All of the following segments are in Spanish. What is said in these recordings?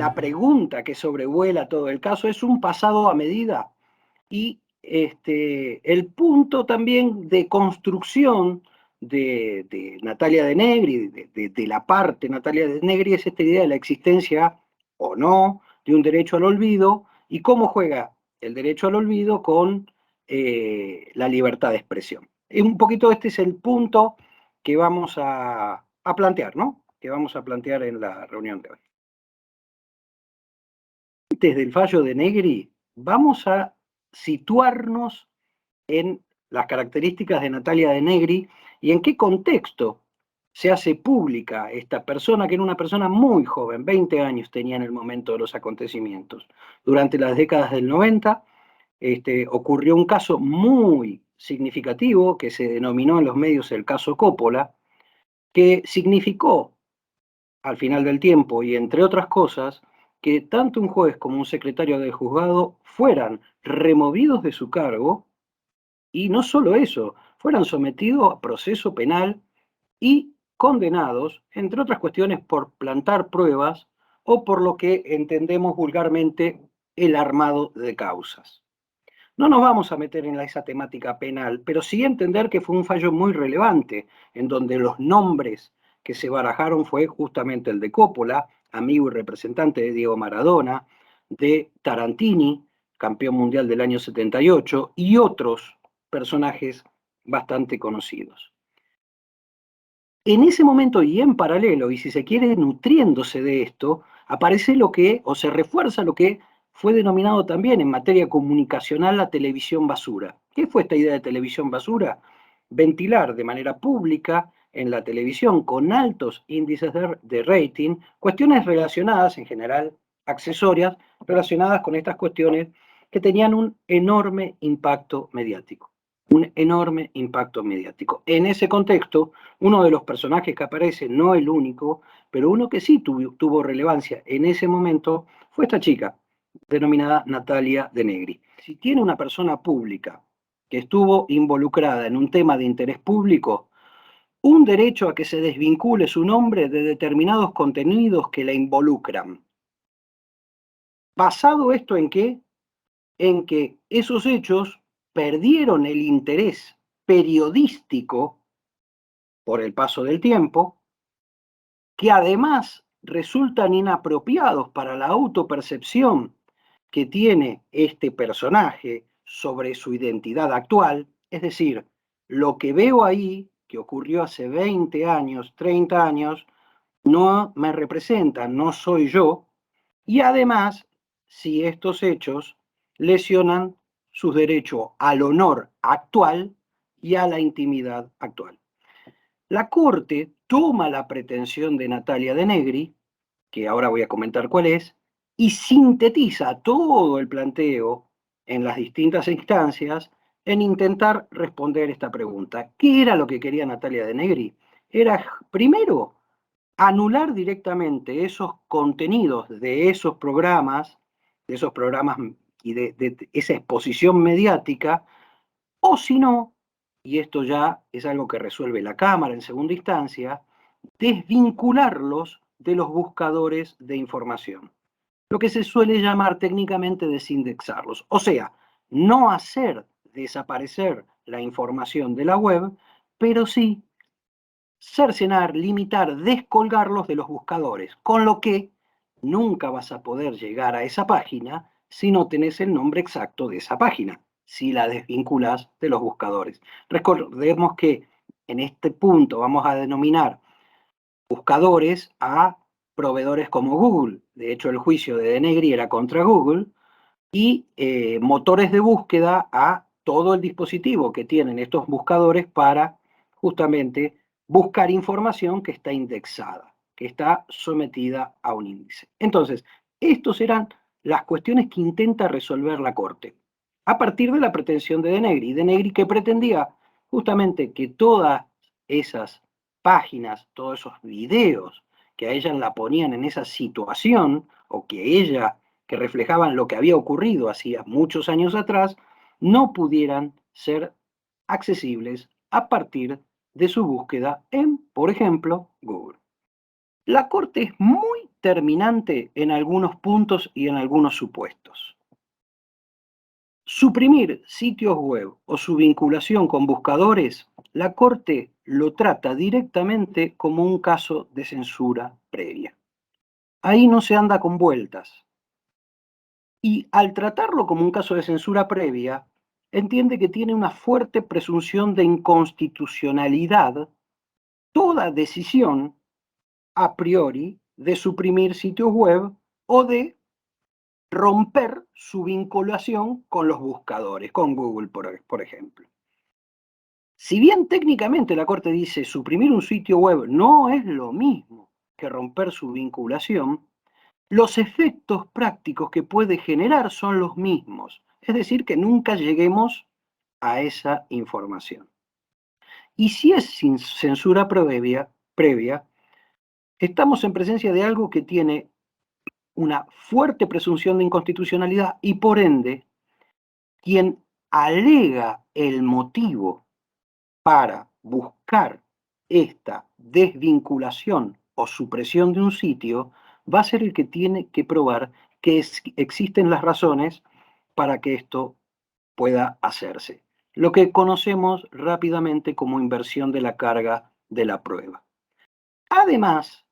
la pregunta que sobrevuela todo el caso es un pasado a medida y el punto también de construcción de Natalia de Negri, de la parte Natalia de Negri, es esta idea de la existencia o no de un derecho al olvido y cómo juega el derecho al olvido con la libertad de expresión. Un poquito este es el punto que vamos a plantear, ¿no? Que vamos a plantear en la reunión de hoy. Antes del fallo de Negri, vamos a situarnos en las características de Natalia de Negri y en qué contexto se hace pública esta persona, que era una persona muy joven, 20 años tenía en el momento de los acontecimientos. Durante las décadas del 90 ocurrió un caso muy significativo que se denominó en los medios el caso Coppola, que significó al final del tiempo y entre otras cosas, que tanto un juez como un secretario del juzgado fueran removidos de su cargo y no solo eso, fueran sometidos a proceso penal y condenados, entre otras cuestiones, por plantar pruebas o por lo que entendemos vulgarmente el armado de causas. No nos vamos a meter en esa temática penal, pero sí entender que fue un fallo muy relevante, en donde los nombres que se barajaron fue justamente el de Coppola, amigo y representante de Diego Maradona, de Tarantini, campeón mundial del año 78, y otros personajes bastante conocidos. En ese momento y en paralelo, y si se quiere nutriéndose de esto, aparece lo que, o se refuerza lo que fue denominado también en materia comunicacional la televisión basura. ¿Qué fue esta idea de televisión basura? Ventilar de manera pública en la televisión con altos índices de rating cuestiones relacionadas, en general accesorias, relacionadas con estas cuestiones que tenían un enorme impacto mediático. Un enorme impacto mediático. En ese contexto, uno de los personajes que aparece, no el único, pero uno que sí tuvo relevancia en ese momento, fue esta chica, denominada Natalia de Negri. Si tiene una persona pública que estuvo involucrada en un tema de interés público, un derecho a que se desvincule su nombre de determinados contenidos que la involucran. ¿Basado esto en qué? En que esos hechos perdieron el interés periodístico por el paso del tiempo, que además resultan inapropiados para la autopercepción que tiene este personaje sobre su identidad actual, es decir, lo que veo ahí, que ocurrió hace 20 años, 30 años, no me representa, no soy yo, y además, si estos hechos lesionan sus derechos al honor actual y a la intimidad actual. La Corte toma la pretensión de Natalia de Negri, que ahora voy a comentar cuál es, y sintetiza todo el planteo en las distintas instancias en intentar responder esta pregunta. ¿Qué era lo que quería Natalia de Negri? Era, primero, anular directamente esos contenidos de esos programas y de esa exposición mediática, o si no, y esto ya es algo que resuelve la Cámara en segunda instancia, desvincularlos de los buscadores de información, lo que se suele llamar técnicamente desindexarlos, o sea, no hacer desaparecer la información de la web, pero sí cercenar, limitar, descolgarlos de los buscadores, con lo que nunca vas a poder llegar a esa página si no tenés el nombre exacto de esa página, si la desvinculas de los buscadores. Recordemos que en este punto vamos a denominar buscadores a proveedores como Google. De hecho, el juicio de Denegri era contra Google, y motores de búsqueda a todo el dispositivo que tienen estos buscadores para justamente buscar información que está indexada, que está sometida a un índice. Entonces, estas eran las cuestiones que intenta resolver la Corte, a partir de la pretensión de Denegri que pretendía justamente que todas esas páginas, todos esos videos que a ella la ponían en esa situación, o que reflejaban lo que había ocurrido hacía muchos años atrás, no pudieran ser accesibles a partir de su búsqueda en, por ejemplo, Google. La Corte es muy determinante en algunos puntos y en algunos supuestos. Suprimir sitios web o su vinculación con buscadores, la Corte lo trata directamente como un caso de censura previa. Ahí no se anda con vueltas. Y al tratarlo como un caso de censura previa, entiende que tiene una fuerte presunción de inconstitucionalidad toda decisión a priori de suprimir sitios web o de romper su vinculación con los buscadores, con Google, por ejemplo. Si bien técnicamente la Corte dice suprimir un sitio web no es lo mismo que romper su vinculación, los efectos prácticos que puede generar son los mismos, es decir, que nunca lleguemos a esa información. Y si es sin censura previa, estamos en presencia de algo que tiene una fuerte presunción de inconstitucionalidad y por ende, quien alega el motivo para buscar esta desvinculación o supresión de un sitio va a ser el que tiene que probar que existen las razones para que esto pueda hacerse. Lo que conocemos rápidamente como inversión de la carga de la prueba. Además,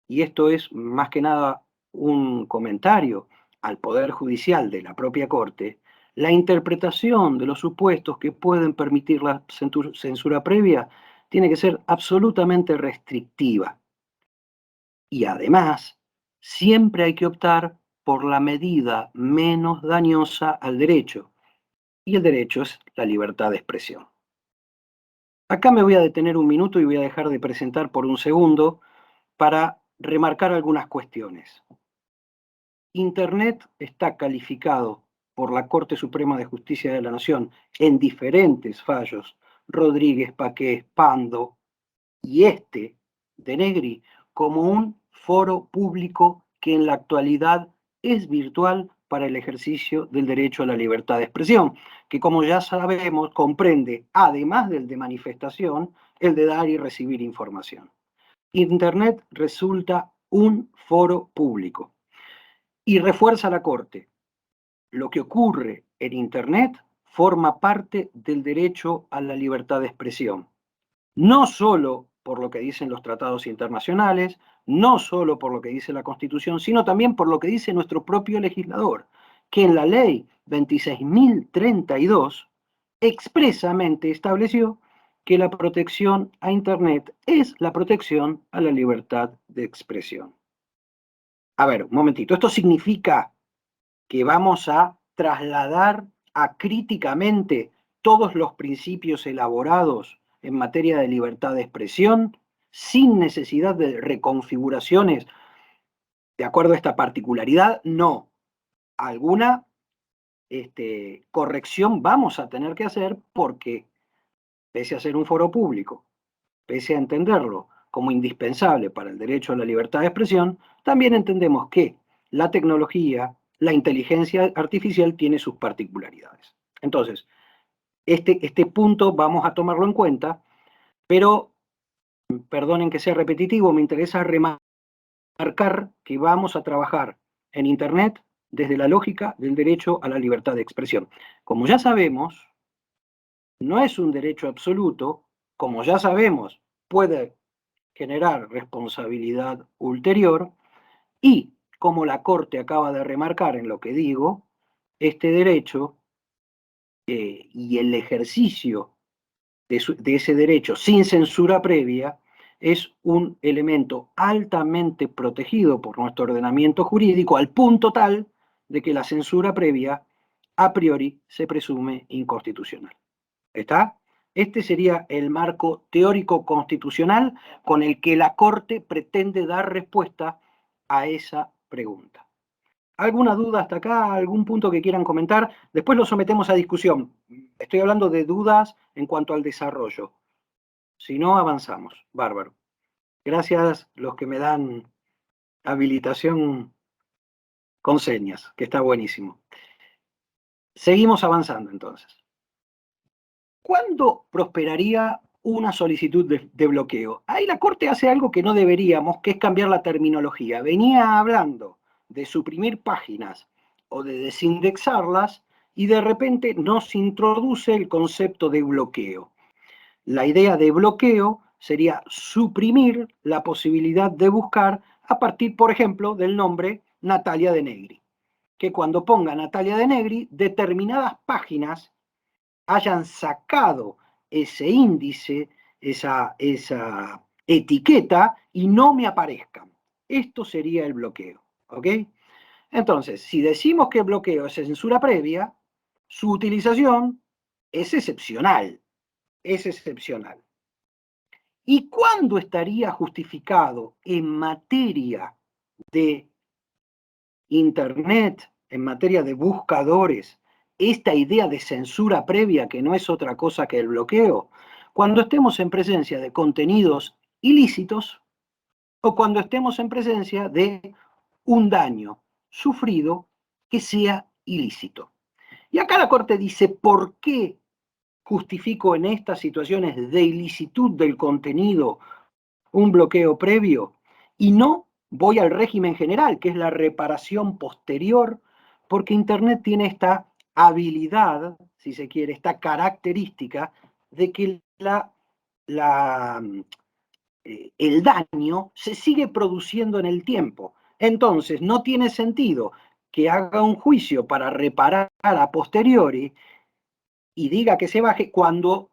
y esto es más que nada un comentario al Poder Judicial de la propia Corte, la interpretación de los supuestos que pueden permitir la censura previa tiene que ser absolutamente restrictiva. Y además, siempre hay que optar por la medida menos dañosa al derecho. Y el derecho es la libertad de expresión. Acá me voy a detener un minuto y voy a dejar de presentar por un segundo para remarcar algunas cuestiones. Internet está calificado por la Corte Suprema de Justicia de la Nación en diferentes fallos, Rodríguez, Paqués, Pando y de Negri, como un foro público que en la actualidad es virtual para el ejercicio del derecho a la libertad de expresión, que como ya sabemos comprende, además del de manifestación, el de dar y recibir información. Internet resulta un foro público. Y refuerza la Corte. Lo que ocurre en Internet forma parte del derecho a la libertad de expresión. No solo por lo que dicen los tratados internacionales, no solo por lo que dice la Constitución, sino también por lo que dice nuestro propio legislador, que en la ley 26.032 expresamente estableció que la protección a Internet es la protección a la libertad de expresión. A ver, un momentito, ¿esto significa que vamos a trasladar acríticamente todos los principios elaborados en materia de libertad de expresión sin necesidad de reconfiguraciones de acuerdo a esta particularidad? No. Alguna corrección vamos a tener que hacer porque, pese a ser un foro público, pese a entenderlo como indispensable para el derecho a la libertad de expresión, también entendemos que la tecnología, la inteligencia artificial tiene sus particularidades. Entonces, este punto vamos a tomarlo en cuenta, pero perdonen que sea repetitivo, me interesa remarcar que vamos a trabajar en Internet desde la lógica del derecho a la libertad de expresión. Como ya sabemos, no es un derecho absoluto, como ya sabemos, puede generar responsabilidad ulterior y, como la Corte acaba de remarcar en lo que digo, este derecho y el ejercicio de ese derecho sin censura previa es un elemento altamente protegido por nuestro ordenamiento jurídico al punto tal de que la censura previa a priori se presume inconstitucional. ¿Está? Este sería el marco teórico constitucional con el que la Corte pretende dar respuesta a esa pregunta. ¿Alguna duda hasta acá? ¿Algún punto que quieran comentar? Después lo sometemos a discusión. Estoy hablando de dudas en cuanto al desarrollo. Si no, avanzamos. Bárbaro. Gracias los que me dan habilitación con señas, que está buenísimo. Seguimos avanzando entonces. ¿Cuándo prosperaría una solicitud de bloqueo. Ahí la Corte hace algo que no deberíamos, que es cambiar la terminología. Venía hablando de suprimir páginas o de desindexarlas y de repente nos introduce el concepto de bloqueo. La idea de bloqueo sería suprimir la posibilidad de buscar a partir, por ejemplo, del nombre Natalia de Negri. Que cuando ponga Natalia de Negri, determinadas páginas hayan sacado ese índice, esa etiqueta, y no me aparezcan. Esto sería el bloqueo. ¿Ok? Entonces, si decimos que el bloqueo es censura previa, su utilización es excepcional. Es excepcional. ¿Y cuándo estaría justificado en materia de Internet, en materia de buscadores, esta idea de censura previa, que no es otra cosa que el bloqueo? Cuando estemos en presencia de contenidos ilícitos o cuando estemos en presencia de un daño sufrido que sea ilícito. Y acá la Corte dice, ¿por qué justifico en estas situaciones de ilicitud del contenido un bloqueo previo y no voy al régimen general, que es la reparación posterior, porque Internet tiene esta habilidad, si se quiere, esta característica de que el daño se sigue produciendo en el tiempo. Entonces, no tiene sentido que haga un juicio para reparar a posteriori y diga que se baje cuando,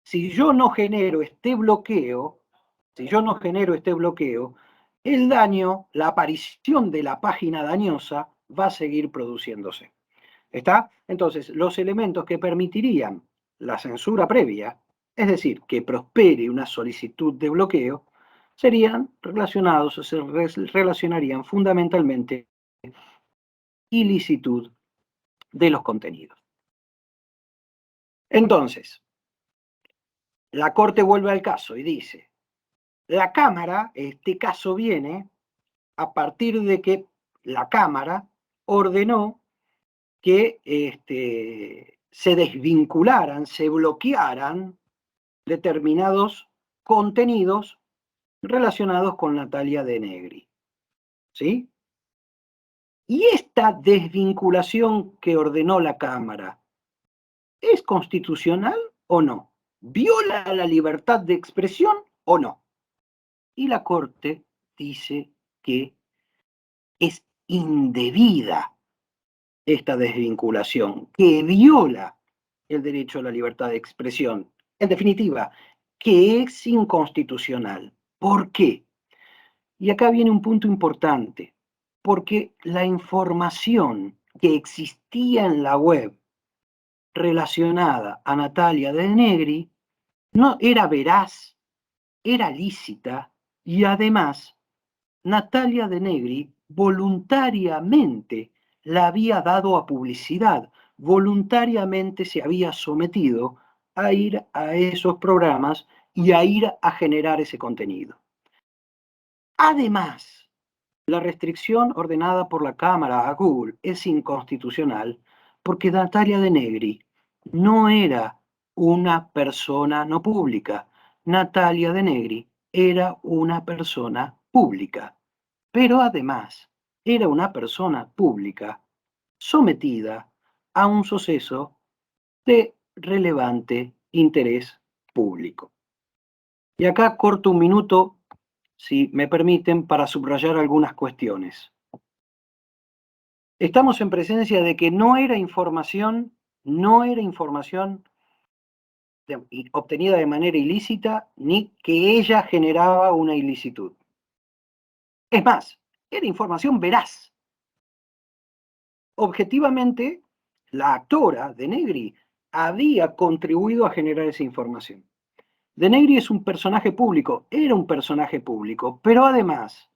si yo no genero este bloqueo, si yo no genero este bloqueo, el daño, la aparición de la página dañosa va a seguir produciéndose. ¿Está? Entonces, los elementos que permitirían la censura previa, es decir, que prospere una solicitud de bloqueo, serían relacionados o se relacionarían fundamentalmente ilicitud de los contenidos. Entonces, la Corte vuelve al caso y dice, la Cámara, este caso viene a partir de que la Cámara ordenó que se desvincularan, se bloquearan determinados contenidos relacionados con Natalia de Negri. ¿Sí? Y esta desvinculación que ordenó la Cámara, ¿es constitucional o no? ¿Viola la libertad de expresión o no? Y la Corte dice que es indebida esta desvinculación, que viola el derecho a la libertad de expresión. En definitiva, que es inconstitucional. ¿Por qué? Y acá viene un punto importante, porque la información que existía en la web relacionada a Natalia de Negri no era veraz, era lícita y además Natalia de Negri voluntariamente la había dado a publicidad, voluntariamente se había sometido a ir a esos programas y a ir a generar ese contenido. Además, la restricción ordenada por la Cámara a Google es inconstitucional porque Natalia de Negri no era una persona no pública. Natalia de Negri era una persona pública, pero además era una persona pública sometida a un suceso de relevante interés público. Y acá corto un minuto, si me permiten, para subrayar algunas cuestiones. Estamos en presencia de que no era información obtenida de manera ilícita, ni que ella generaba una ilicitud. Es más, era información veraz. Objetivamente, la actora de Negri había contribuido a generar esa información. De Negri es un personaje público, era un personaje público, pero además,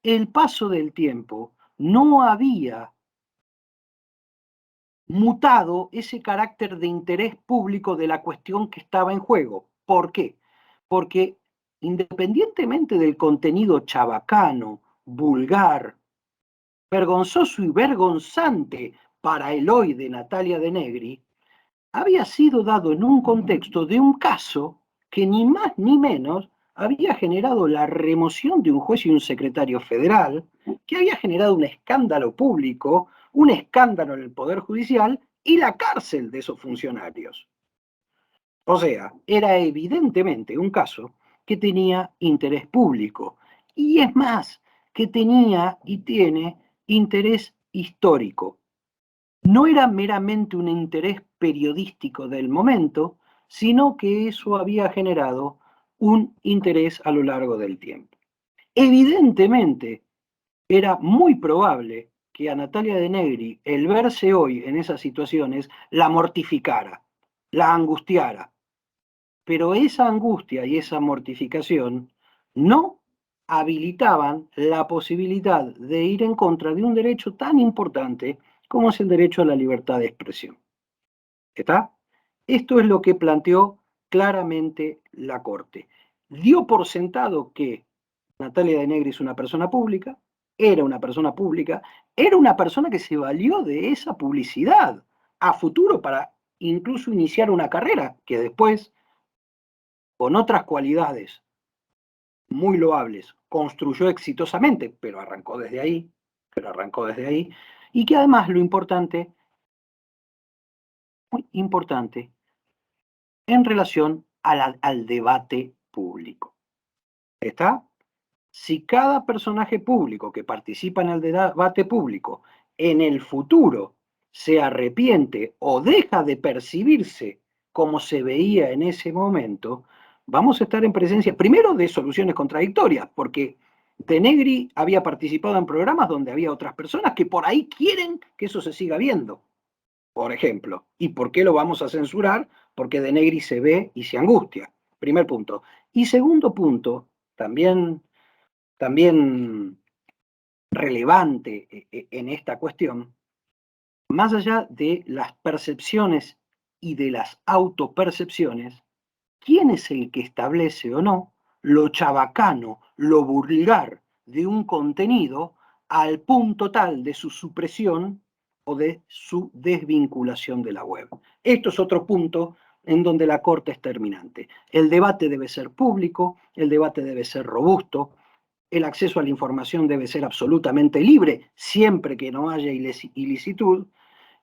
el paso del tiempo no había mutado ese carácter de interés público de la cuestión que estaba en juego. ¿Por qué? Porque independientemente del contenido chabacano, vulgar, vergonzoso y vergonzante para el hoy de Natalia de Negri, había sido dado en un contexto de un caso que ni más ni menos había generado la remoción de un juez y un secretario federal, que había generado un escándalo público, un escándalo en el Poder Judicial y la cárcel de esos funcionarios. O sea, era evidentemente un caso que tenía interés público. Y es más, que tenía y tiene interés histórico. No era meramente un interés periodístico del momento, sino que eso había generado un interés a lo largo del tiempo. Evidentemente, era muy probable que a Natalia de Negri el verse hoy en esas situaciones la mortificara, la angustiara, pero esa angustia y esa mortificación no habilitaban la posibilidad de ir en contra de un derecho tan importante como es el derecho a la libertad de expresión. ¿Está? Esto es lo que planteó claramente la Corte. Dio por sentado que Natalia de Negri es una persona pública, era una persona pública, era una persona que se valió de esa publicidad a futuro para incluso iniciar una carrera que después, con otras cualidades muy loables, construyó exitosamente, pero arrancó desde ahí, y que además lo importante, muy importante, en relación al debate público. ¿Está? Si cada personaje público que participa en el debate público en el futuro se arrepiente o deja de percibirse como se veía en ese momento, vamos a estar en presencia, primero, de soluciones contradictorias, porque De Negri había participado en programas donde había otras personas que por ahí quieren que eso se siga viendo, por ejemplo. ¿Y por qué lo vamos a censurar? Porque De Negri se ve y se angustia. Primer punto. Y segundo punto, también relevante en esta cuestión, más allá de las percepciones y de las autopercepciones, ¿quién es el que establece o no lo chabacano, lo vulgar de un contenido al punto tal de su supresión o de su desvinculación de la web? Esto es otro punto en donde la Corte es terminante. El debate debe ser público, el debate debe ser robusto, el acceso a la información debe ser absolutamente libre, siempre que no haya ilicitud,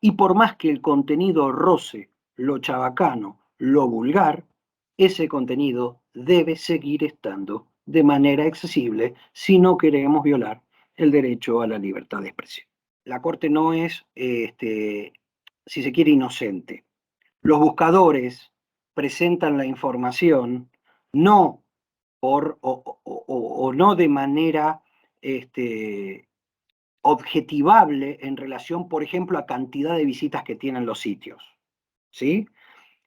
y por más que el contenido roce lo chabacano, lo vulgar, ese contenido debe seguir estando de manera accesible si no queremos violar el derecho a la libertad de expresión. La Corte no es, si se quiere, inocente. Los buscadores presentan la información no o no de manera objetivable en relación, por ejemplo, a cantidad de visitas que tienen los sitios. ¿Sí?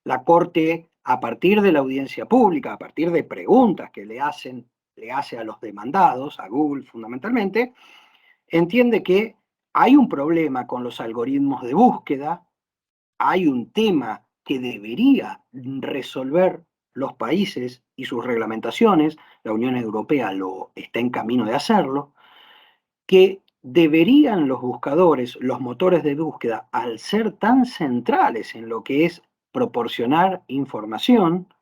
La Corte, a partir de la audiencia pública, a partir de preguntas que le hace a los demandados, a Google fundamentalmente, entiende que hay un problema con los algoritmos de búsqueda, hay un tema que debería resolver los países y sus reglamentaciones, la Unión Europea lo está en camino de hacerlo, que deberían los buscadores, los motores de búsqueda, al ser tan centrales en lo que es proporcionar información,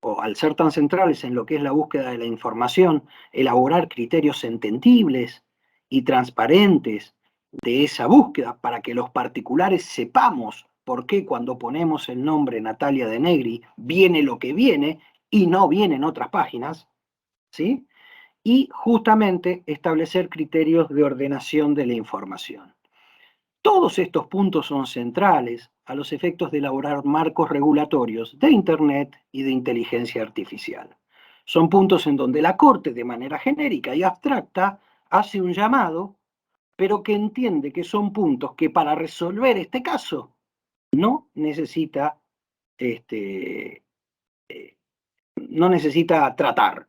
o al ser tan centrales en lo que es la búsqueda de la información, elaborar criterios entendibles y transparentes de esa búsqueda para que los particulares sepamos por qué cuando ponemos el nombre Natalia de Negri viene lo que viene y no viene en otras páginas, ¿sí? Y justamente establecer criterios de ordenación de la información. Todos estos puntos son centrales a los efectos de elaborar marcos regulatorios de Internet y de inteligencia artificial. Son puntos en donde la Corte, de manera genérica y abstracta, hace un llamado, pero que entiende que son puntos que para resolver este caso no necesita, no necesita tratar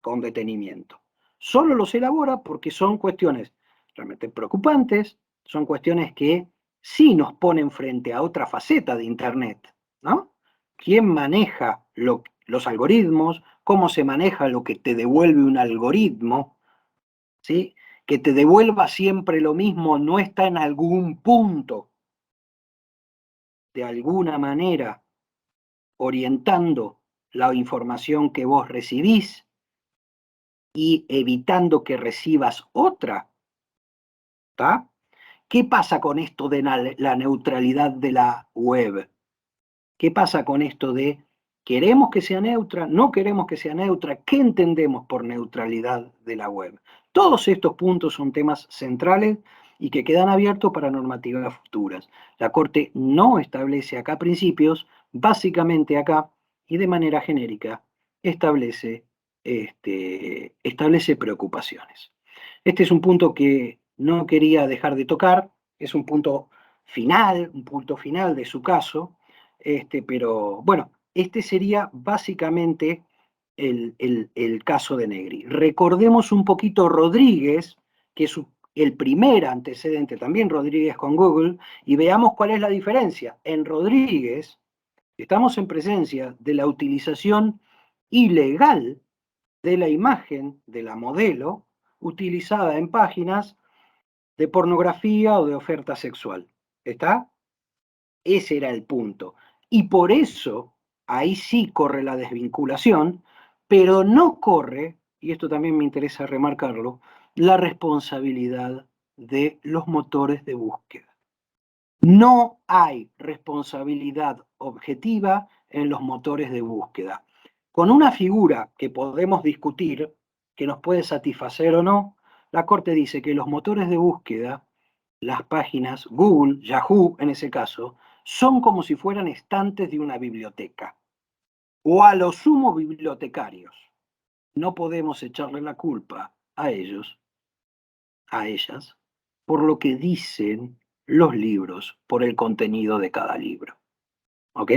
con detenimiento. Solo los elabora porque son cuestiones realmente preocupantes, son cuestiones que sí nos ponen frente a otra faceta de Internet, ¿no? ¿Quién maneja los algoritmos? ¿Cómo se maneja lo que te devuelve un algoritmo? ¿Sí? Que te devuelva siempre lo mismo no está en algún punto, de alguna manera, orientando la información que vos recibís y evitando que recibas otra. ¿Está? ¿Qué pasa con esto de la neutralidad de la web? ¿Qué pasa con esto de queremos que sea neutra, no queremos que sea neutra? ¿Qué entendemos por neutralidad de la web? Todos estos puntos son temas centrales y que quedan abiertos para normativas futuras. La Corte no establece acá principios, básicamente acá y de manera genérica establece preocupaciones. Este es un punto que no quería dejar de tocar, es un punto final de su caso, pero bueno, este sería básicamente el caso de Negri. Recordemos un poquito Rodríguez, que es el primer antecedente, también Rodríguez con Google, y veamos cuál es la diferencia. En Rodríguez estamos en presencia de la utilización ilegal de la imagen de la modelo utilizada en páginas de pornografía o de oferta sexual. ¿Está? Ese era el punto. Y por eso, ahí sí corre la desvinculación, pero no corre, y esto también me interesa remarcarlo, la responsabilidad de los motores de búsqueda. No hay responsabilidad objetiva en los motores de búsqueda. Con una figura que podemos discutir, que nos puede satisfacer o no, la Corte dice que los motores de búsqueda, las páginas, Google, Yahoo en ese caso, son como si fueran estantes de una biblioteca, o a lo sumo bibliotecarios. No podemos echarle la culpa a ellos, a ellas, por lo que dicen los libros, por el contenido de cada libro. ¿Ok?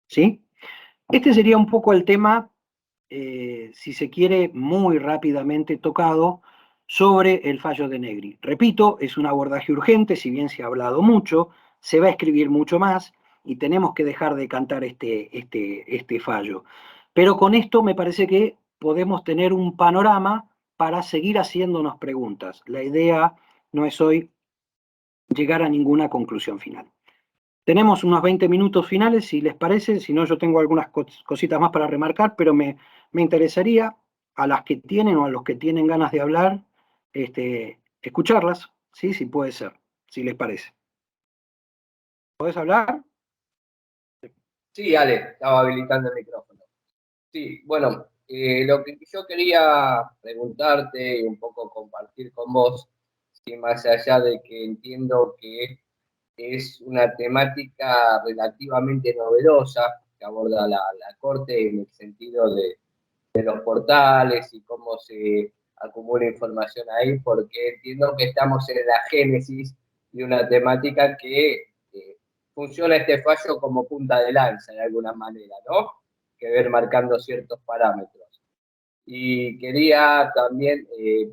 ¿Sí? Este sería un poco el tema, si se quiere, muy rápidamente tocado sobre el fallo de Negri. Repito, es un abordaje urgente, si bien se ha hablado mucho, se va a escribir mucho más y tenemos que dejar de cantar este fallo. Pero con esto me parece que podemos tener un panorama para seguir haciéndonos preguntas. La idea no es hoy llegar a ninguna conclusión final. Tenemos unos 20 minutos finales, si les parece, si no yo tengo algunas cositas más para remarcar, pero me interesaría a las que tienen o a los que tienen ganas de hablar, escucharlas, ¿sí? Si puede ser, si les parece. ¿Podés hablar? Sí, Ale, estaba habilitando el micrófono. Sí, bueno, lo que yo quería preguntarte y un poco compartir con vos, que más allá de que entiendo que es una temática relativamente novedosa que aborda la Corte en el sentido de los portales y cómo se acumula información ahí, porque entiendo que estamos en la génesis de una temática que funciona este fallo como punta de lanza de alguna manera, ¿no? Que ver marcando ciertos parámetros. Y quería también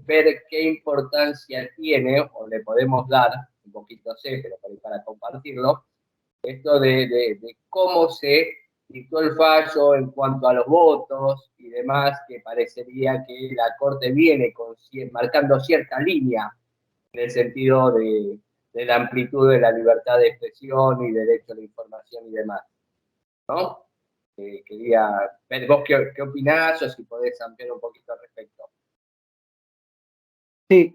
ver qué importancia tiene, o le podemos dar, un poquito sé, pero para compartirlo, esto de cómo se dictó el fallo en cuanto a los votos y demás, que parecería que la Corte viene marcando cierta línea en el sentido de la amplitud de la libertad de expresión y derecho a la información y demás, ¿no? Quería ver vos qué opinás o si podés ampliar un poquito al respecto. Sí,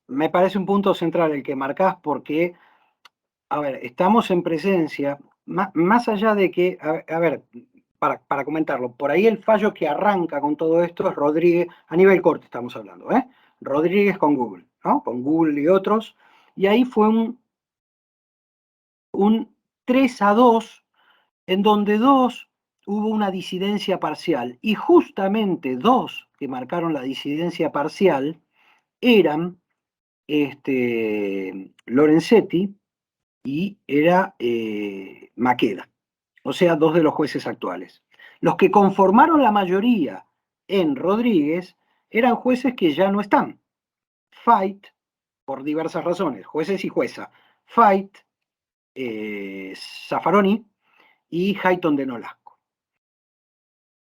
me parece un punto central el que marcás porque, a ver, estamos en presencia, más allá de que, a ver, para comentarlo, por ahí el fallo que arranca con todo esto es Rodríguez, a nivel corte estamos hablando, ¿eh? Rodríguez con Google, ¿no? Con Google y otros, y ahí fue un 3-2, en donde dos hubo una disidencia parcial, y justamente dos que marcaron la disidencia parcial eran Lorenzetti y era Maqueda, o sea, dos de los jueces actuales. Los que conformaron la mayoría en Rodríguez eran jueces que ya no están. Fight, por diversas razones, jueces y jueza. Fight, Zaffaroni y Hayton de Nolasco.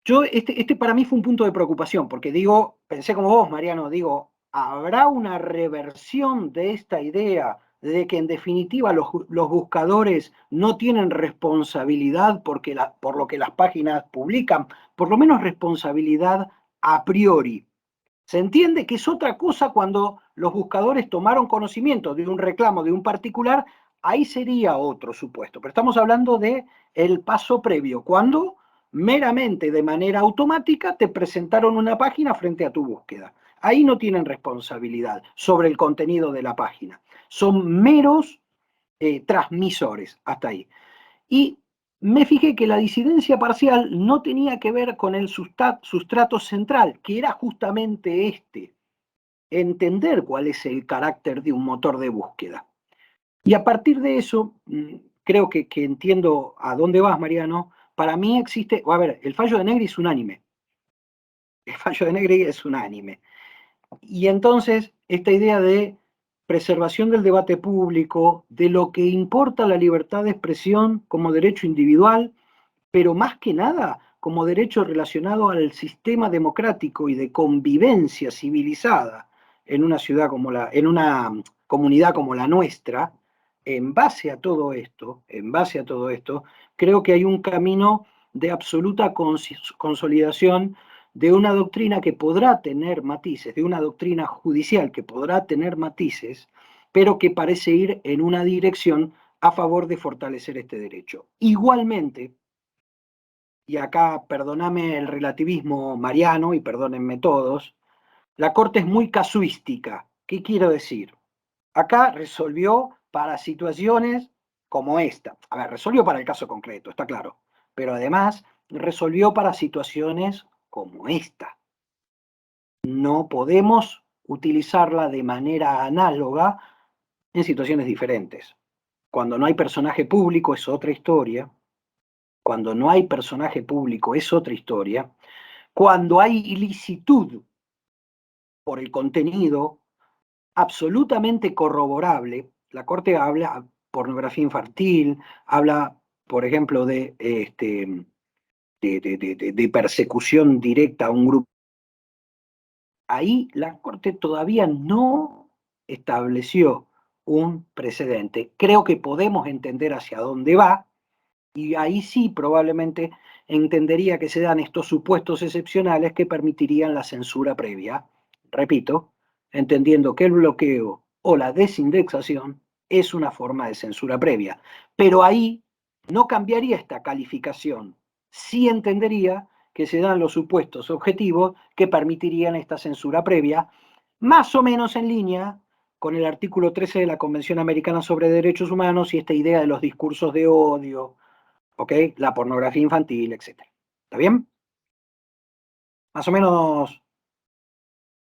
Yo, este para mí fue un punto de preocupación, porque digo, pensé como vos, Mariano, digo, ¿habrá una reversión de esta idea de que en definitiva los buscadores no tienen responsabilidad por lo que las páginas publican, por lo menos responsabilidad a priori. Se entiende que es otra cosa cuando los buscadores tomaron conocimiento de un reclamo de un particular, ahí sería otro supuesto. Pero estamos hablando de el paso previo, cuando meramente de manera automática te presentaron una página frente a tu búsqueda. Ahí no tienen responsabilidad sobre el contenido de la página. Son meros transmisores, hasta ahí. Y me fijé que la disidencia parcial no tenía que ver con el sustrato central, que era justamente entender cuál es el carácter de un motor de búsqueda. Y a partir de eso, creo que entiendo a dónde vas, Mariano. Para mí existe, a ver, el fallo de Negri es unánime. El fallo de Negri es unánime. Y entonces, esta idea de preservación del debate público, de lo que importa la libertad de expresión como derecho individual, pero más que nada como derecho relacionado al sistema democrático y de convivencia civilizada en una ciudad como en una comunidad como la nuestra, en base a todo esto, creo que hay un camino de absoluta consolidación de una doctrina que podrá tener matices, de una doctrina judicial que podrá tener matices, pero que parece ir en una dirección a favor de fortalecer este derecho. Igualmente, y acá perdóname el relativismo mariano y perdónenme todos, la Corte es muy casuística. ¿Qué quiero decir? Acá resolvió para situaciones como esta. A ver, resolvió para el caso concreto, está claro, pero además resolvió para situaciones como esta. No podemos utilizarla de manera análoga en situaciones diferentes. Cuando no hay personaje público es otra historia. Cuando no hay personaje público es otra historia. Cuando hay ilicitud por el contenido absolutamente corroborable, la Corte habla de pornografía infantil, habla, por ejemplo, de persecución directa a un grupo. Ahí la Corte todavía no estableció un precedente. Creo que podemos entender hacia dónde va, y ahí sí probablemente entendería que se dan estos supuestos excepcionales que permitirían la censura previa. Repito, entendiendo que el bloqueo o la desindexación es una forma de censura previa. Pero ahí no cambiaría esta calificación. Sí entendería que se dan los supuestos objetivos que permitirían esta censura previa, más o menos en línea con el artículo 13 de la Convención Americana sobre Derechos Humanos y esta idea de los discursos de odio, ¿ok? La pornografía infantil, etc. ¿Está bien? Más o menos,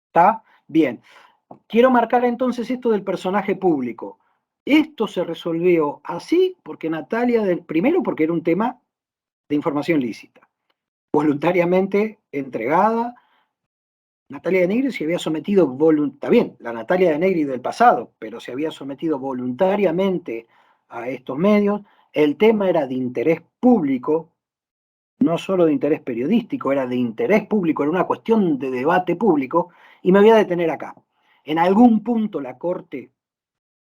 ¿está? Bien. Quiero marcar entonces esto del personaje público. Esto se resolvió así porque Natalia, primero porque era un tema de información lícita, voluntariamente entregada. Natalia de Negri se había sometido está bien, la Natalia de Negri del pasado, pero se había sometido voluntariamente a estos medios. El tema era de interés público, no solo de interés periodístico, era de interés público, era una cuestión de debate público, y me voy a detener acá. En algún punto la Corte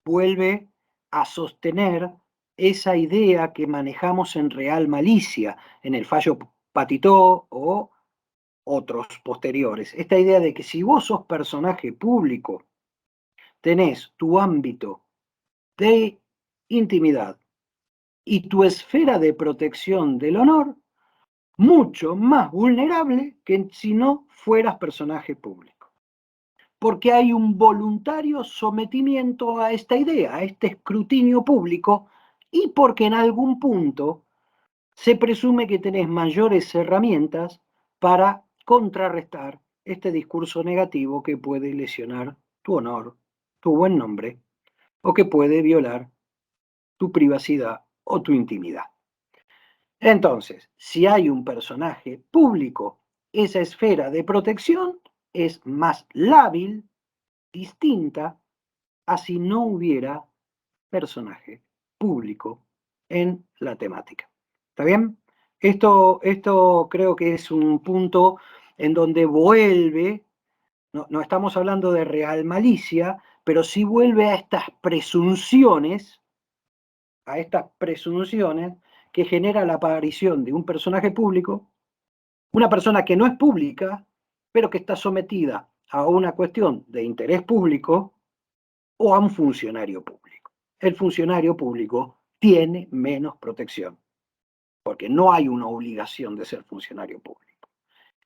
vuelve a sostener esa idea que manejamos en Real Malicia, en el fallo Patitó o otros posteriores. Esta idea de que si vos sos personaje público, tenés tu ámbito de intimidad y tu esfera de protección del honor mucho más vulnerable que si no fueras personaje público. Porque hay un voluntario sometimiento a esta idea, a este escrutinio público, y porque en algún punto se presume que tenés mayores herramientas para contrarrestar este discurso negativo que puede lesionar tu honor, tu buen nombre, o que puede violar tu privacidad o tu intimidad. Entonces, si hay un personaje público, esa esfera de protección es más lábil, distinta, a si no hubiera personaje público en la temática. ¿Está bien? Esto creo que es un punto en donde vuelve, no estamos hablando de real malicia, pero sí vuelve a estas presunciones que genera la aparición de un personaje público, una persona que no es pública, pero que está sometida a una cuestión de interés público o a un funcionario público. El funcionario público tiene menos protección, porque no hay una obligación de ser funcionario público.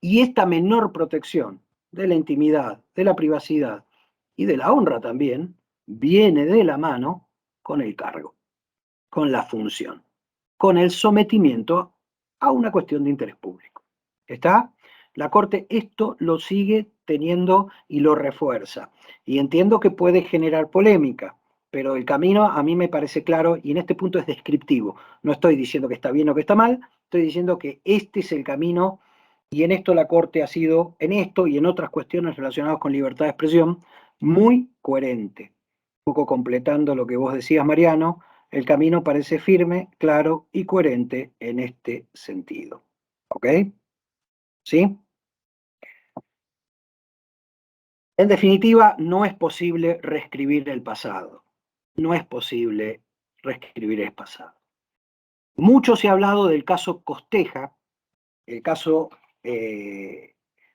Y esta menor protección de la intimidad, de la privacidad y de la honra también, viene de la mano con el cargo, con la función, con el sometimiento a una cuestión de interés público. ¿Está? La Corte esto lo sigue teniendo y lo refuerza. Y entiendo que puede generar polémica, pero el camino a mí me parece claro y en este punto es descriptivo. No estoy diciendo que está bien o que está mal, estoy diciendo que este es el camino y en esto la Corte ha sido, en esto y en otras cuestiones relacionadas con libertad de expresión, muy coherente. Un poco completando lo que vos decías, Mariano, el camino parece firme, claro y coherente en este sentido. ¿Ok? ¿Sí? En definitiva, no es posible reescribir el pasado. No es posible reescribir el pasado. Mucho se ha hablado del caso Costeja, el caso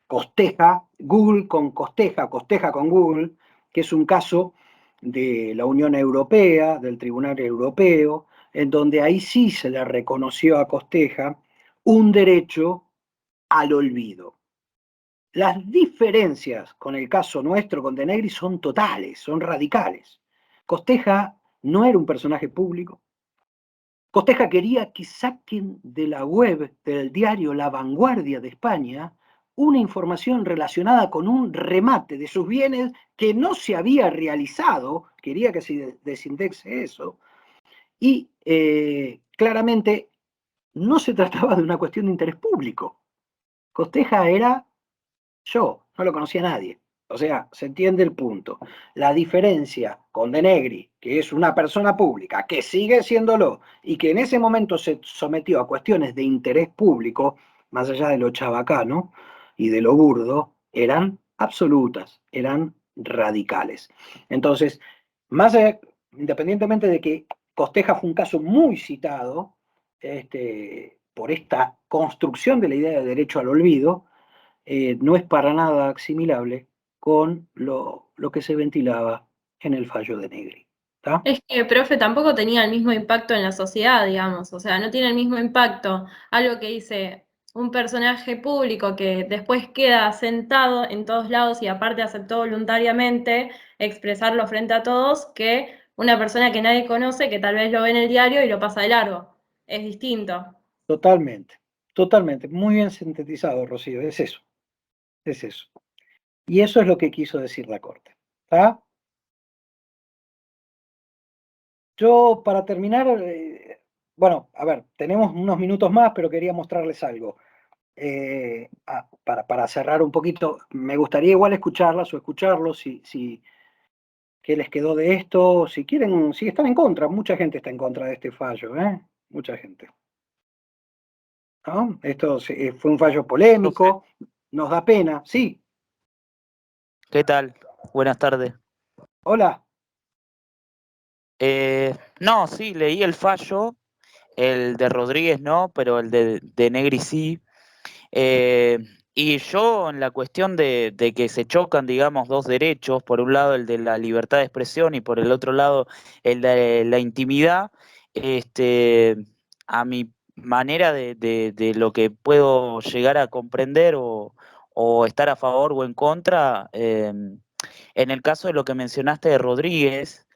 Costeja, Google con Costeja, Costeja con Google, que es un caso de la Unión Europea, del Tribunal Europeo, en donde ahí sí se le reconoció a Costeja un derecho al olvido. Las diferencias con el caso nuestro, con De Negri, son totales, son radicales. Costeja no era un personaje público. Costeja quería que saquen de la web del diario La Vanguardia de España una información relacionada con un remate de sus bienes que no se había realizado, quería que se desindexe eso, y claramente no se trataba de una cuestión de interés público. Costeja era yo, no lo conocía nadie. O sea, se entiende el punto. La diferencia con De Negri, que es una persona pública, que sigue siéndolo, y que en ese momento se sometió a cuestiones de interés público, más allá de lo chabacano y de lo burdo, eran absolutas, eran radicales. Entonces, más allá, independientemente de que Costeja fue un caso muy citado por esta construcción de la idea de derecho al olvido, no es para nada asimilable con lo que se ventilaba en el fallo de Negri. ¿Tá? Es que, profe, tampoco tenía el mismo impacto en la sociedad, digamos, o sea, no tiene el mismo impacto algo que dice un personaje público que después queda sentado en todos lados y aparte aceptó voluntariamente expresarlo frente a todos, que una persona que nadie conoce, que tal vez lo ve en el diario y lo pasa de largo. Es distinto. Totalmente, totalmente. Muy bien sintetizado, Rocío. Es eso, es eso. Y eso es lo que quiso decir la Corte. ¿Tá? Yo, para terminar, bueno, a ver, tenemos unos minutos más, pero quería mostrarles algo. Para cerrar un poquito, me gustaría igual escucharlas o escucharlos, qué les quedó de esto, si quieren, si están en contra, mucha gente está en contra de este fallo, mucha gente. ¿No? Esto fue un fallo polémico, nos da pena, sí. ¿Qué tal? Buenas tardes. Hola. No, sí, leí el fallo, el de Rodríguez no, pero el de Negri sí. Y yo en la cuestión de que se chocan, digamos, dos derechos, por un lado el de la libertad de expresión y por el otro lado el de la intimidad, a mi manera de lo que puedo llegar a comprender o estar a favor o en contra, en el caso de lo que mencionaste de Rodríguez,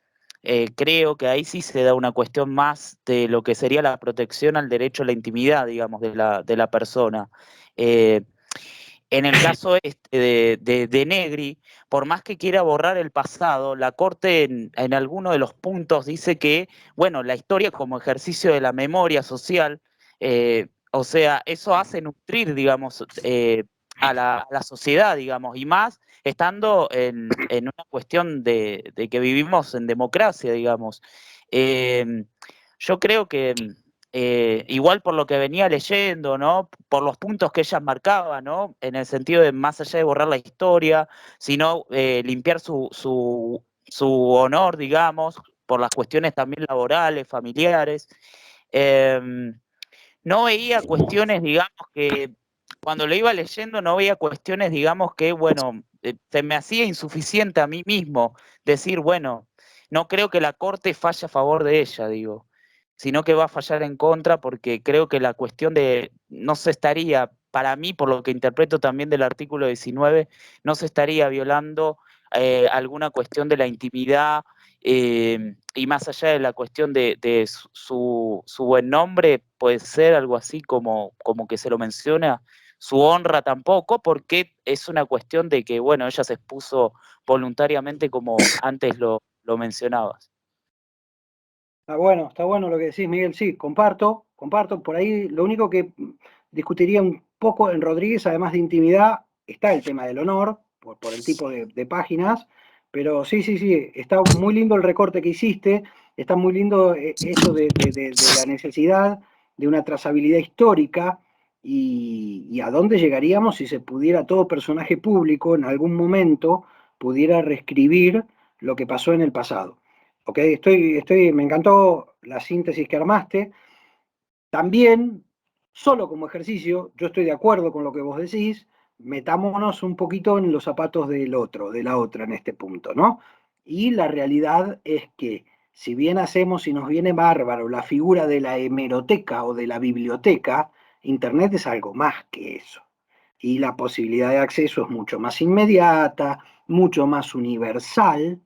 creo que ahí sí se da una cuestión más de lo que sería la protección al derecho a la intimidad, digamos, de la persona. Eh, en el caso de Negri, por más que quiera borrar el pasado, la Corte en alguno de los puntos dice que, bueno, la historia como ejercicio de la memoria social, o sea, eso hace nutrir, digamos, a la sociedad, digamos, y más estando en una cuestión de que vivimos en democracia, digamos. Yo creo que igual por lo que venía leyendo, ¿no? Por los puntos que ella marcaba, ¿no? En el sentido de más allá de borrar la historia, sino limpiar su honor, digamos, por las cuestiones también laborales, familiares. No veía cuestiones, digamos, que cuando lo iba leyendo no veía cuestiones, digamos, que, bueno, se me hacía insuficiente a mí mismo decir, bueno, no creo que la Corte falle a favor de ella, digo, sino que va a fallar en contra, porque creo que la cuestión de, no se estaría, para mí, por lo que interpreto también del artículo 19, no se estaría violando alguna cuestión de la intimidad, y más allá de la cuestión de su buen nombre, puede ser algo así como que se lo menciona, su honra tampoco, porque es una cuestión de que, bueno, ella se expuso voluntariamente como antes lo mencionabas. Está bueno lo que decís, Miguel, sí, comparto, por ahí lo único que discutiría un poco en Rodríguez, además de intimidad, está el tema del honor, por el tipo de páginas, pero sí, está muy lindo el recorte que hiciste, está muy lindo esto de la necesidad de una trazabilidad histórica y a dónde llegaríamos si se pudiera, todo personaje público en algún momento pudiera reescribir lo que pasó en el pasado. Ok, me encantó la síntesis que armaste. También, solo como ejercicio, yo estoy de acuerdo con lo que vos decís, metámonos un poquito en los zapatos del otro, de la otra en este punto, ¿no? Y la realidad es que, si bien hacemos y nos viene bárbaro la figura de la hemeroteca o de la biblioteca, Internet es algo más que eso. Y la posibilidad de acceso es mucho más inmediata, mucho más universal,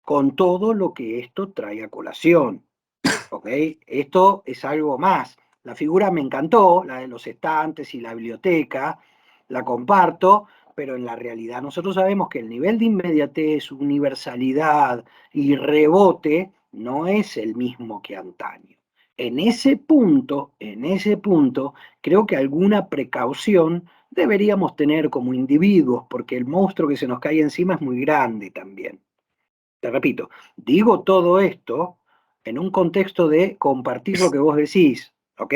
con todo lo que esto trae a colación. ¿Ok? Esto es algo más. La figura me encantó, la de los estantes y la biblioteca, la comparto, pero en la realidad nosotros sabemos que el nivel de inmediatez, universalidad y rebote no es el mismo que antaño. En ese punto, creo que alguna precaución deberíamos tener como individuos, porque el monstruo que se nos cae encima es muy grande también. Te repito, digo todo esto en un contexto de compartir lo que vos decís, ¿ok?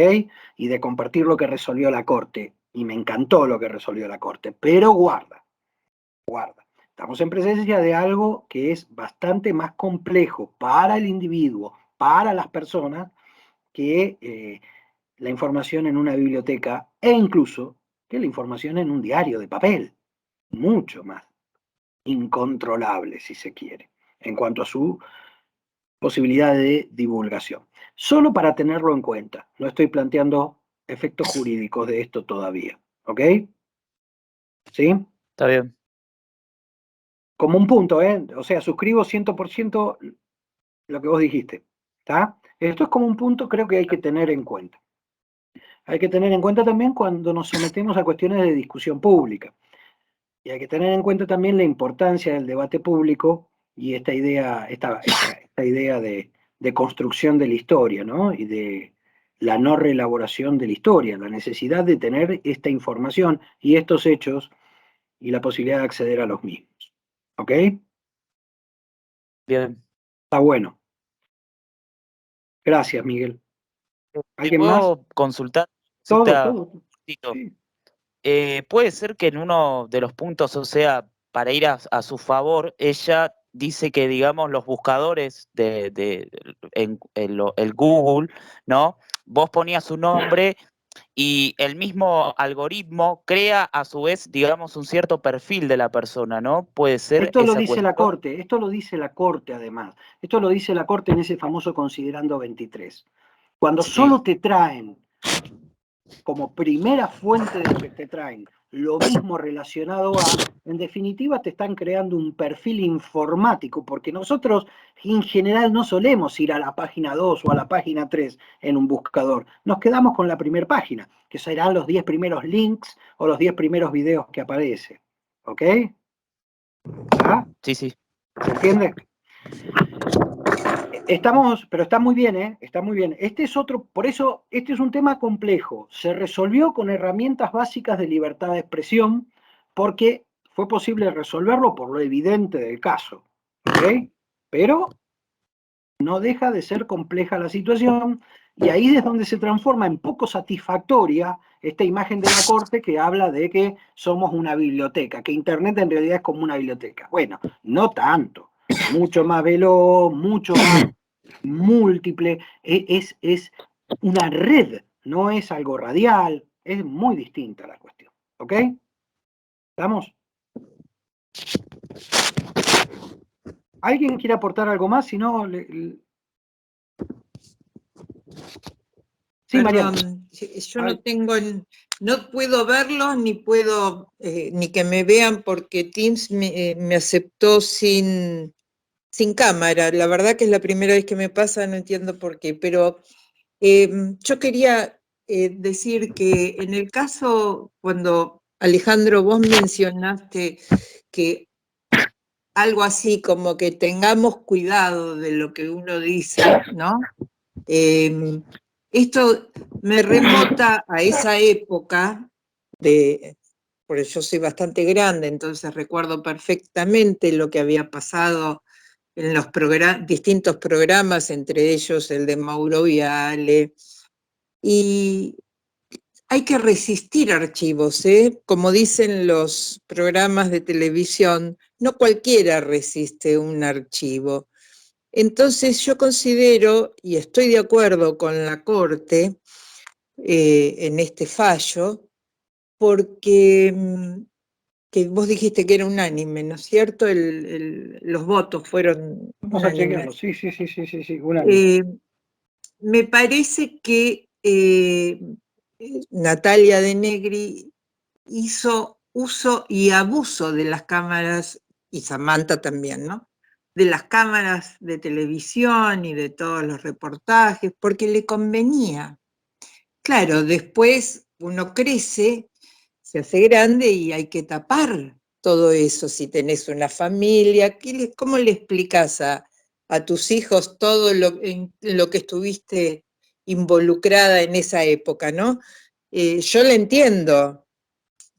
Y de compartir lo que resolvió la Corte. Y me encantó lo que resolvió la Corte. Pero guarda. Estamos en presencia de algo que es bastante más complejo para el individuo, para las personas, que la información en una biblioteca e incluso que la información en un diario de papel. Mucho más incontrolable, si se quiere, en cuanto a su posibilidad de divulgación. Solo para tenerlo en cuenta. No estoy planteando efectos jurídicos de esto todavía. ¿Ok? ¿Sí? Está bien. Como un punto, ¿eh? O sea, suscribo 100% lo que vos dijiste. ¿Está? Esto es como un punto, creo que hay que tener en cuenta. Hay que tener en cuenta también cuando nos sometemos a cuestiones de discusión pública. Y hay que tener en cuenta también la importancia del debate público y esta idea de construcción de la historia, ¿no? Y de la no reelaboración de la historia, la necesidad de tener esta información y estos hechos y la posibilidad de acceder a los mismos. ¿Ok? Bien. Está bueno. Gracias, Miguel. ¿Te ¿Alguien más? puedo consultar? Todo. Sí. Puede ser que en uno de los puntos, o sea, para ir a su favor, ella dice que, digamos, los buscadores el Google, ¿no? Vos ponías su nombre y el mismo algoritmo crea a su vez, digamos, un cierto perfil de la persona, ¿no? Puede ser Esto lo esa dice la cuestión. Corte, además. Esto lo dice la Corte en ese famoso considerando 23. Cuando Sí. solo te traen como primera fuente de lo que te traen lo mismo relacionado a, en definitiva te están creando un perfil informático, porque nosotros en general no solemos ir a la página 2 o a la página 3 en un buscador, nos quedamos con la primera página, que serán los 10 primeros links o los 10 primeros videos que aparecen. ¿Ok? ¿Ah? Sí. ¿Se entiende? Pero está muy bien, ¿eh? Está muy bien. Por eso, este es un tema complejo. Se resolvió con herramientas básicas de libertad de expresión, porque fue posible resolverlo por lo evidente del caso. ¿Ok? Pero no deja de ser compleja la situación, y ahí es donde se transforma en poco satisfactoria esta imagen de la Corte que habla de que somos una biblioteca, que Internet en realidad es como una biblioteca. Bueno, no tanto. mucho más veloz, mucho más múltiple, es una red, no es algo radial, es muy distinta la cuestión, ¿ok? ¿Estamos? ¿Alguien quiere aportar algo más? Si no, sí, Mariana. Perdón, yo no tengo, no puedo verlos ni puedo, ni que me vean porque Teams me aceptó sin cámara. La verdad que es la primera vez que me pasa, no entiendo por qué, pero yo quería decir que en el caso, cuando Alejandro, vos mencionaste que algo así como que tengamos cuidado de lo que uno dice, ¿no? Esto me remota a esa época porque yo soy bastante grande, entonces recuerdo perfectamente lo que había pasado en los distintos programas, entre ellos el de Mauro Viale, y hay que resistir archivos, ¿eh? Como dicen los programas de televisión, no cualquiera resiste un archivo. Entonces yo considero, y estoy de acuerdo con la Corte en este fallo, porque que vos dijiste que era unánime, ¿no es cierto? Los votos fueron Vamos a chequearlo, unánimes. sí, unánime. Me parece que Natalia De Negri hizo uso y abuso de las cámaras, y Samantha también, ¿no? De las cámaras de televisión y de todos los reportajes, porque le convenía. Claro, después uno crece, se hace grande y hay que tapar todo eso. Si tenés una familia, ¿cómo le explicás a tus hijos todo en lo que estuviste involucrada en esa época, ¿no? Yo le entiendo.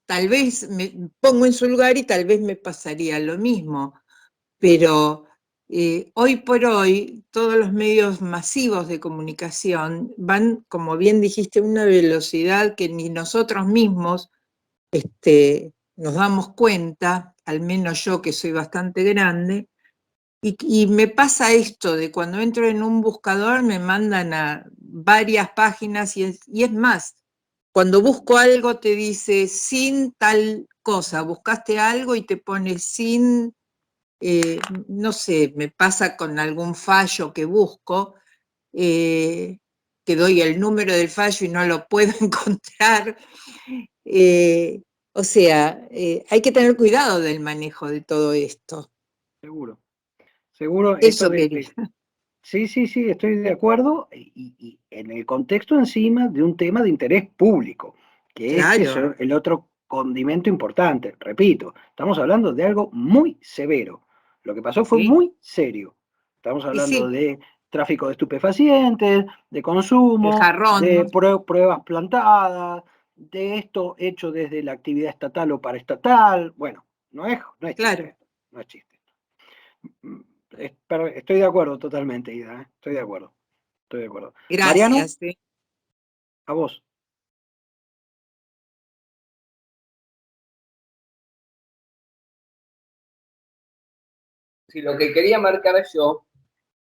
Tal vez me pongo en su lugar y tal vez me pasaría lo mismo, pero hoy por hoy todos los medios masivos de comunicación van, como bien dijiste, a una velocidad que ni nosotros mismos nos damos cuenta, al menos yo que soy bastante grande, y me pasa esto de cuando entro en un buscador me mandan a varias páginas y es más, cuando busco algo te dice sin tal cosa, buscaste algo y te pone sin, no sé, me pasa con algún fallo que busco, que doy el número del fallo y no lo puedo encontrar. O sea, hay que tener cuidado del manejo de todo esto. Seguro, Eso quería. Sí, estoy de acuerdo, y en el contexto encima de un tema de interés público, que Claro. ese es el otro condimento importante. Repito, estamos hablando de algo muy severo. Lo que pasó fue muy serio. Estamos hablando de tráfico de estupefacientes, de consumo, de pruebas plantadas, de esto hecho desde la actividad estatal o paraestatal. Bueno, no es chiste, no es chiste. Estoy de acuerdo totalmente, Ida, ¿eh? Estoy de acuerdo. Gracias. Mariano, a vos. Sí, lo que quería marcar yo,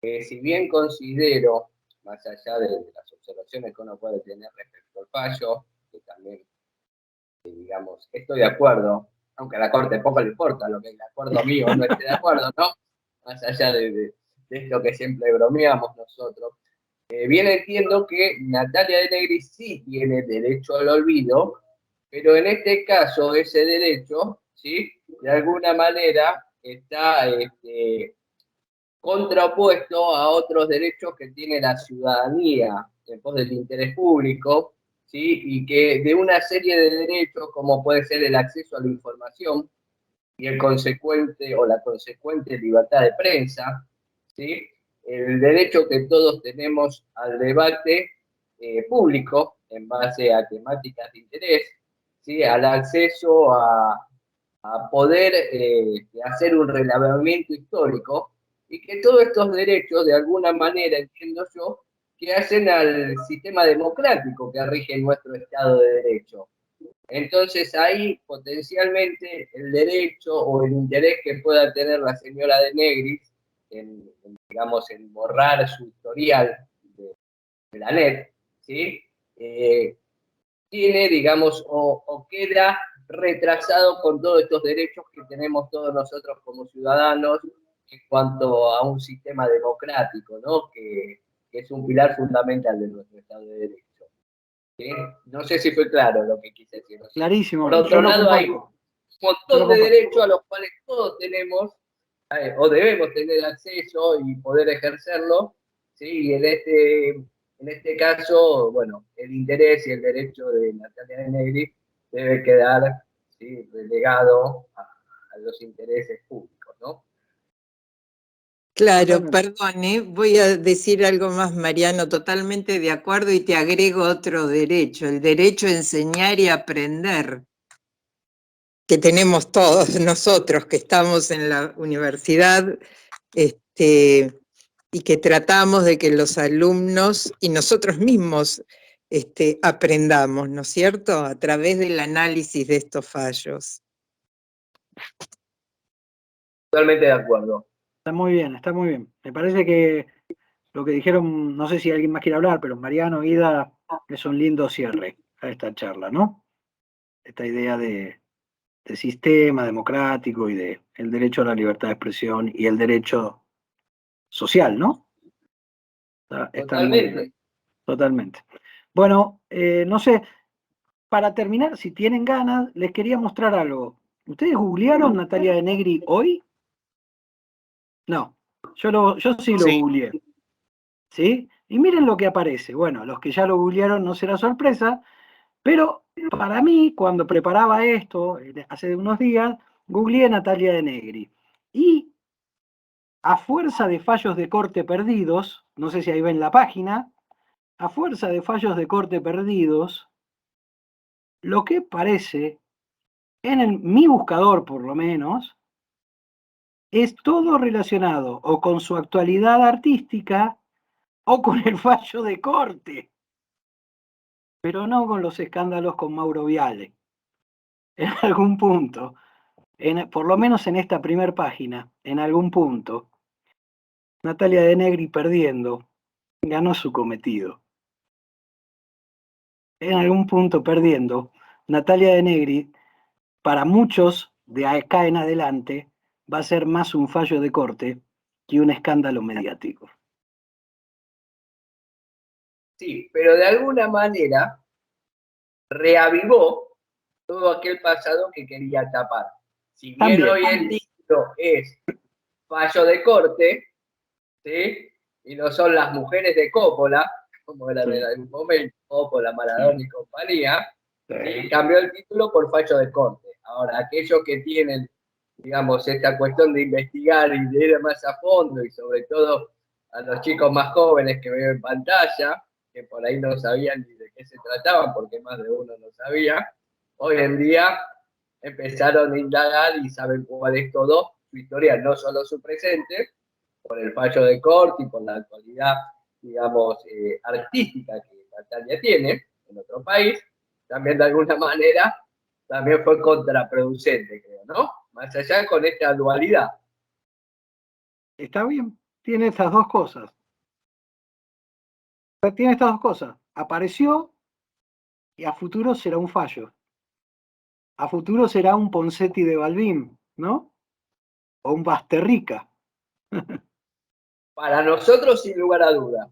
si bien considero, más allá de las observaciones que uno puede tener respecto al fallo, que también, digamos, estoy de acuerdo, aunque a la Corte poco le importa lo que el acuerdo mío no esté de acuerdo, ¿no? Más allá de esto que siempre bromeamos nosotros. Bien entiendo que Natalia De Negri sí tiene derecho al olvido, pero en este caso ese derecho, ¿sí? De alguna manera está contrapuesto a otros derechos que tiene la ciudadanía en pos del interés público, ¿sí? Y que de una serie de derechos, como puede ser el acceso a la información y el consecuente o la consecuente libertad de prensa, ¿sí? El derecho que todos tenemos al debate público en base a temáticas de interés, ¿sí? Al acceso a poder hacer un relevamiento histórico, y que todos estos derechos, de alguna manera, entiendo yo, que hacen al sistema democrático que rige nuestro Estado de Derecho. Entonces ahí potencialmente el derecho o el interés que pueda tener la señora De Negri digamos, en borrar su historial de la net, ¿sí? Tiene, digamos, o queda retrasado con todos estos derechos que tenemos todos nosotros como ciudadanos en cuanto a un sistema democrático, ¿no? Que es un pilar fundamental de nuestro Estado de Derecho. ¿Sí? No sé si fue claro lo que quise decir. Clarísimo. Por otro lado, hay un montón de derechos a los cuales todos tenemos o debemos tener acceso y poder ejercerlo, ¿sí? Y en este caso, bueno, el interés y el derecho de Natalia de Negri debe quedar, ¿sí?, relegado a los intereses públicos, ¿no? Claro, perdone, voy a decir algo más, Mariano, totalmente de acuerdo, y te agrego otro derecho, el derecho a enseñar y aprender, que tenemos todos nosotros que estamos en la universidad, y que tratamos de que los alumnos y nosotros mismos aprendamos, ¿no es cierto?, a través del análisis de estos fallos. Totalmente de acuerdo. Está muy bien, está muy bien. Me parece que lo que dijeron, no sé si alguien más quiere hablar, pero Mariano, Ida, es un lindo cierre a esta charla, ¿no? Esta idea de sistema democrático y de el derecho a la libertad de expresión y el derecho social, ¿no? Está muy bien. Totalmente. Bueno, no sé, para terminar, si tienen ganas, les quería mostrar algo. ¿Ustedes googlearon Natalia de Negri hoy? No, yo sí lo googleé. ¿Sí? Y miren lo que aparece. Bueno, los que ya lo googlearon no será sorpresa, pero para mí, cuando preparaba esto, hace unos días, googleé Natalia de Negri. Y a fuerza de fallos de corte perdidos, no sé si ahí ven la página, a fuerza de fallos de corte perdidos, lo que parece, mi buscador por lo menos, es todo relacionado o con su actualidad artística o con el fallo de corte, pero no con los escándalos con Mauro Viale. En algún punto, por lo menos en esta primer página, en algún punto, Natalia de Negri perdiendo, ganó su cometido. En algún punto perdiendo, Natalia de Negri, para muchos de acá en adelante, va a ser más un fallo de corte que un escándalo mediático. Sí, pero de alguna manera reavivó todo aquel pasado que quería tapar. Si bien hoy el título es fallo de corte, ¿sí?, y no son las mujeres de Coppola, como era en algún momento, Coppola, Maradona y compañía, ¿sí?, cambió el título por fallo de corte. Ahora, aquellos que tienen, digamos, esta cuestión de investigar y de ir más a fondo, y sobre todo a los chicos más jóvenes que ven en pantalla, que por ahí no sabían ni de qué se trataba, porque más de uno no sabía, hoy en día empezaron a indagar y saben cuál es todo su historia, no solo su presente, por el fallo de corte y por la actualidad, digamos, artística que Natalia tiene en otro país, también de alguna manera también fue contraproducente, creo, ¿no? Más allá con esta dualidad. Está bien, tiene estas dos cosas. Tiene estas dos cosas. Apareció y a futuro será un fallo. A futuro será un Ponseti de Balbín, ¿no? O un Basterrica. Para nosotros, sin lugar a duda.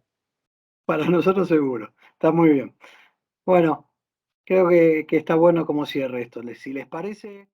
Para nosotros seguro. Está muy bien. Bueno, creo que está bueno como cierre esto. Si les parece...